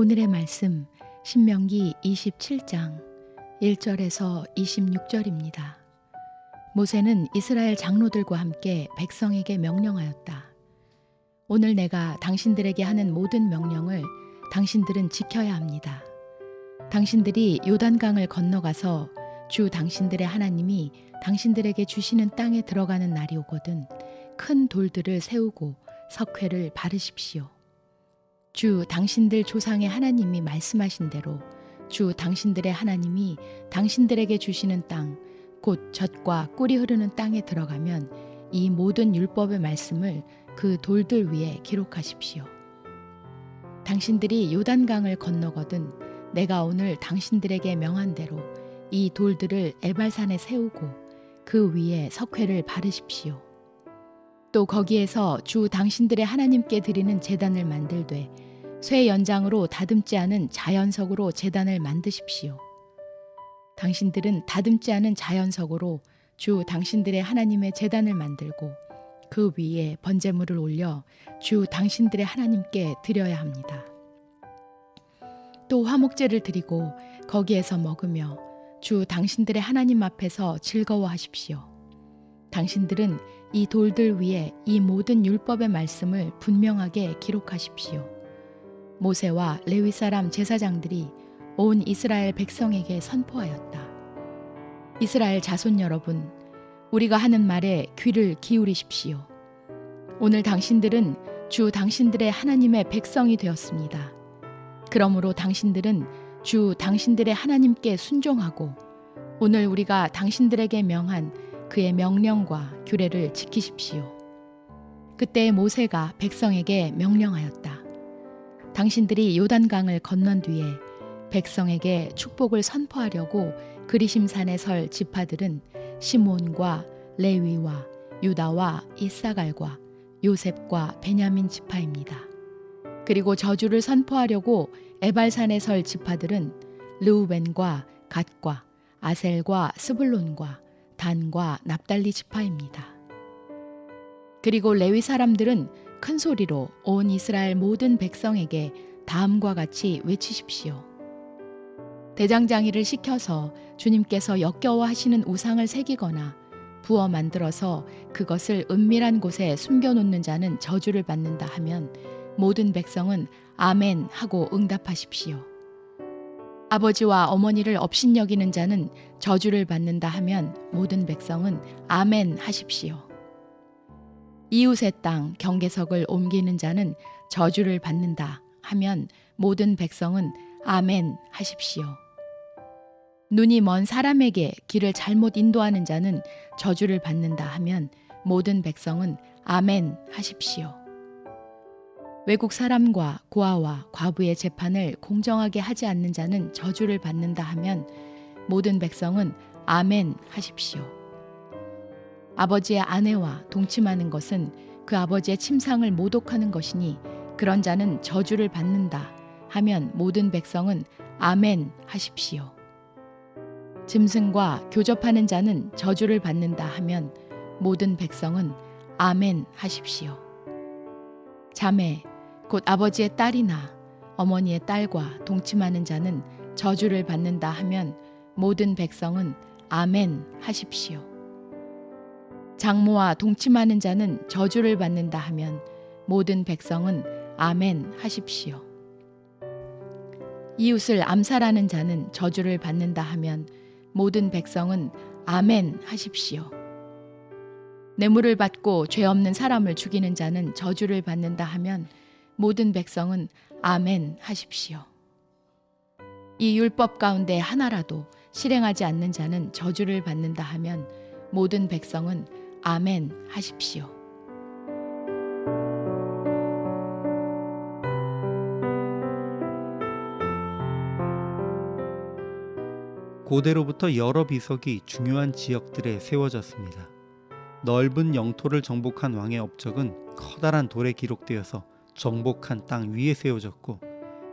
오늘의 말씀 신명기 27장 1절에서 26절입니다. 모세는 이스라엘 장로들과 함께 백성에게 명령하였다. 오늘 내가 당신들에게 하는 모든 명령을 당신들은 지켜야 합니다. 당신들이 요단강을 건너가서 주 당신들의 하나님이 당신들에게 주시는 땅에 들어가는 날이 오거든 큰 돌들을 세우고 석회를 바르십시오. 주 당신들 조상의 하나님이 말씀하신 대로 주 당신들의 하나님이 당신들에게 주시는 땅, 곧 젖과 꿀이 흐르는 땅에 들어가면 이 모든 율법의 말씀을 그 돌들 위에 기록하십시오. 당신들이 요단강을 건너거든 내가 오늘 당신들에게 명한 대로 이 돌들을 에발산에 세우고 그 위에 석회를 바르십시오. 또 거기에서 주 당신들의 하나님께 드리는 제단을 만들되 쇠 연장으로 다듬지 않은 자연석으로 제단을 만드십시오. 당신들은 다듬지 않은 자연석으로 주 당신들의 하나님의 제단을 만들고 그 위에 번제물을 올려 주 당신들의 하나님께 드려야 합니다. 또 화목제를 드리고 거기에서 먹으며 주 당신들의 하나님 앞에서 즐거워하십시오. 당신들은 이 돌들 위에 이 모든 율법의 말씀을 분명하게 기록하십시오. 모세와 레위 사람 제사장들이 온 이스라엘 백성에게 선포하였다. 이스라엘 자손 여러분, 우리가 하는 말에 귀를 기울이십시오. 오늘 당신들은 주 당신들의 하나님의 백성이 되었습니다. 그러므로 당신들은 주 당신들의 하나님께 순종하고 오늘 우리가 당신들에게 명한 그의 명령과 규례를 지키십시오. 그때 모세가 백성에게 명령하였다. 당신들이 요단강을 건넌 뒤에 백성에게 축복을 선포하려고 그리심산에 설 지파들은 시몬과 레위와 유다와 이사갈과 요셉과 베냐민 지파입니다. 그리고 저주를 선포하려고 에발산에 설 지파들은 르우벤과 갓과 아셀과 스불론과 단과 납달리 지파입니다. 그리고 레위 사람들은 큰 소리로 온 이스라엘 모든 백성에게 다음과 같이 외치십시오. 대장장이를 시켜서 주님께서 역겨워하시는 우상을 새기거나 부어 만들어서 그것을 은밀한 곳에 숨겨놓는 자는 저주를 받는다 하면 모든 백성은 아멘 하고 응답하십시오. 아버지와 어머니를 업신여기는 자는 저주를 받는다 하면 모든 백성은 아멘 하십시오. 이웃의 땅 경계석을 옮기는 자는 저주를 받는다 하면 모든 백성은 아멘 하십시오. 눈이 먼 사람에게 길을 잘못 인도하는 자는 저주를 받는다 하면 모든 백성은 아멘 하십시오. 외국 사람과 고아와 과부의 재판을 공정하게 하지 않는 자는 저주를 받는다 하면 모든 백성은 아멘 하십시오. 아버지의 아내와 동침하는 것은 그 아버지의 침상을 모독하는 것이니 그런 자는 저주를 받는다 하면 모든 백성은 아멘 하십시오. 짐승과 교접하는 자는 저주를 받는다 하면 모든 백성은 아멘 하십시오. 자매, 곧 아버지의 딸이나 어머니의 딸과 동침하는 자는 저주를 받는다 하면 모든 백성은 아멘 하십시오. 장모와 동침하는 자는 저주를 받는다 하면 모든 백성은 아멘 하십시오. 이웃을 암살하는 자는 저주를 받는다 하면 모든 백성은 아멘 하십시오. 뇌물을 받고 죄 없는 사람을 죽이는 자는 저주를 받는다 하면 모든 백성은 아멘 하십시오. 이 율법 가운데 하나라도 실행하지 않는 자는 저주를 받는다 하면 모든 백성은 아멘 하십시오. 고대로부터 여러 비석이 중요한 지역들에 세워졌습니다. 넓은 영토를 정복한 왕의 업적은 커다란 돌에 기록되어서 정복한 땅 위에 세워졌고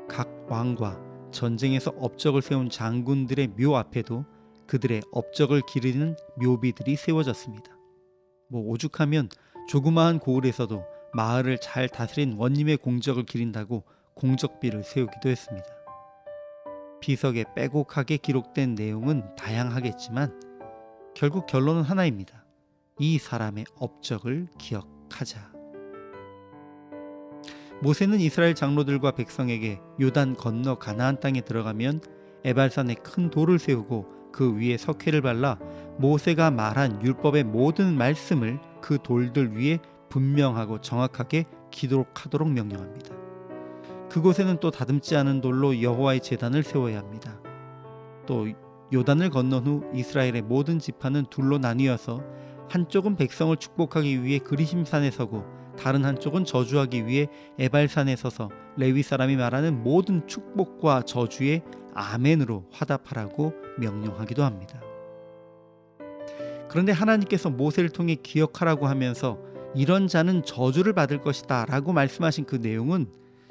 각 왕과 전쟁에서 업적을 세운 장군들의 묘 앞에도 그들의 업적을 기리는 묘비들이 세워졌습니다. 오죽하면 조그마한 고을에서도 마을을 잘 다스린 원님의 공적을 기린다고 공적비를 세우기도 했습니다. 비석에 빼곡하게 기록된 내용은 다양하겠지만 결국 결론은 하나입니다. 이 사람의 업적을 기억하자. 모세는 이스라엘 장로들과 백성에게 요단 건너 가나안 땅에 들어가면 에발산에 큰 돌을 세우고 그 위에 석회를 발라 모세가 말한 율법의 모든 말씀을 그 돌들 위에 분명하고 정확하게 기록하도록 명령합니다. 그곳에는 또 다듬지 않은 돌로 여호와의 제단을 세워야 합니다. 또 요단을 건넌 후 이스라엘의 모든 지파는 둘로 나뉘어서 한쪽은 백성을 축복하기 위해 그리심산에 서고 다른 한쪽은 저주하기 위해 에발산에 서서 레위 사람이 말하는 모든 축복과 저주에 아멘으로 화답하라고 명령하기도 합니다. 그런데 하나님께서 모세를 통해 기억하라고 하면서 이런 자는 저주를 받을 것이다 라고 말씀하신 그 내용은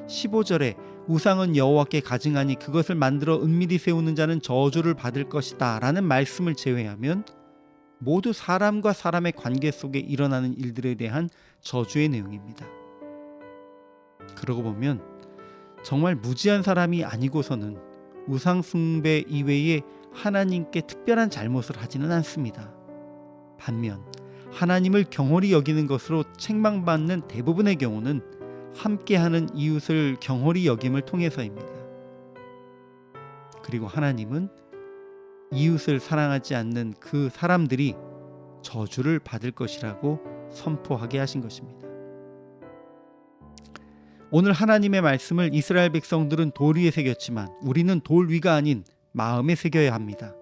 15절에 우상은 여호와께 가증하니 그것을 만들어 은밀히 세우는 자는 저주를 받을 것이다 라는 말씀을 제외하면 모두 사람과 사람의 관계 속에 일어나는 일들에 대한 저주의 내용입니다. 그러고 보면 정말 무지한 사람이 아니고서는 우상 숭배 이외에 하나님께 특별한 잘못을 하지는 않습니다. 반면 하나님을 경홀히 여기는 것으로 책망받는 대부분의 경우는 함께하는 이웃을 경홀히 여김을 통해서입니다. 그리고 하나님은 이웃을 사랑하지 않는 그 사람들이 저주를 받을 것이라고 선포하게 하신 것입니다. 오늘 하나님의 말씀을 이스라엘 백성들은 돌 위에 새겼지만 우리는 돌 위가 아닌 마음에 새겨야 합니다.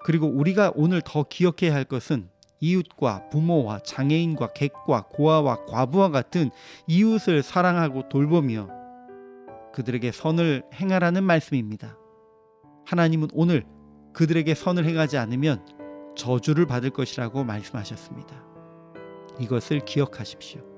그리고 우리가 오늘 더 기억해야 할 것은 이웃과 부모와 장애인과 객과 고아와 과부와 같은 이웃을 사랑하고 돌보며 그들에게 선을 행하라는 말씀입니다. 하나님은 오늘 그들에게 선을 행하지 않으면 저주를 받을 것이라고 말씀하셨습니다. 이것을 기억하십시오.